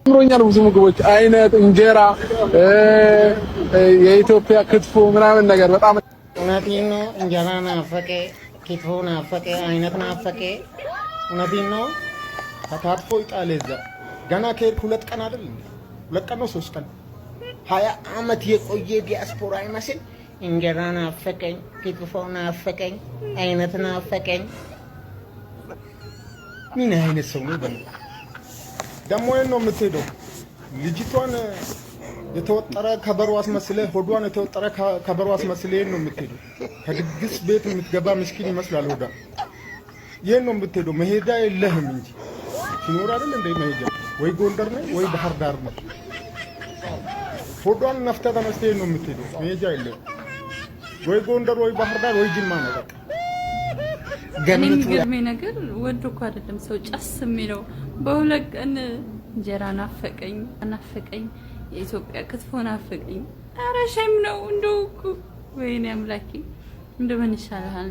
ምሮኛል ብዙ ምግቦች አይነት እንጀራ የኢትዮጵያ ክትፎ ምናምን ነገር በጣም እውነቴን ነው። እንጀራ ናፈቀ፣ ክትፎ ናፈቀ፣ አይነት ናፈቀ። እውነቴን ነው። ተታጥፎ ይጣል እዛ ገና ከሄድክ 2 ቀን አይደል? 2 ቀን ነው 3 ቀን 20 ዓመት የቆየ ዲያስፖራ ይመስል እንጀራ ናፈቀኝ፣ ክትፎ ናፈቀኝ፣ አይነት ናፈቀኝ። ምን አይነት ሰው ነው ደግሞ ነው የምትሄደው? ልጅቷን የተወጠረ ከበሮ አስመስለህ ሆዷን የተወጠረ ከበሮ አስመስለህ ነው የምትሄደው። ከድግስ ቤት የምትገባ ምስኪን ይመስላል ሆዷ። ይሄን ነው የምትሄደው። መሄጃ የለህም እንጂ ሲኖር አይደል እንደ መሄጃ ወይ ጎንደር ነው ወይ ባህር ዳር ነው። ሆዷን ነፍተህ ተነስተህ ነው የምትሄደው። መሄጃ የለህም ወይ ጎንደር ወይ ባህር ዳር ወይ ጅማ ነው በቃ። የሚገርመኝ ነገር ወዶ እኮ አይደለም ሰው ጫስ የሚለው በሁለት ቀን እንጀራ ናፈቀኝ የኢትዮጵያ ክትፎ ናፈቀኝ። ኧረ ሸም ነው እንደው እኮ ወይኔ አምላኬ እንደው ምን ይሻልሃል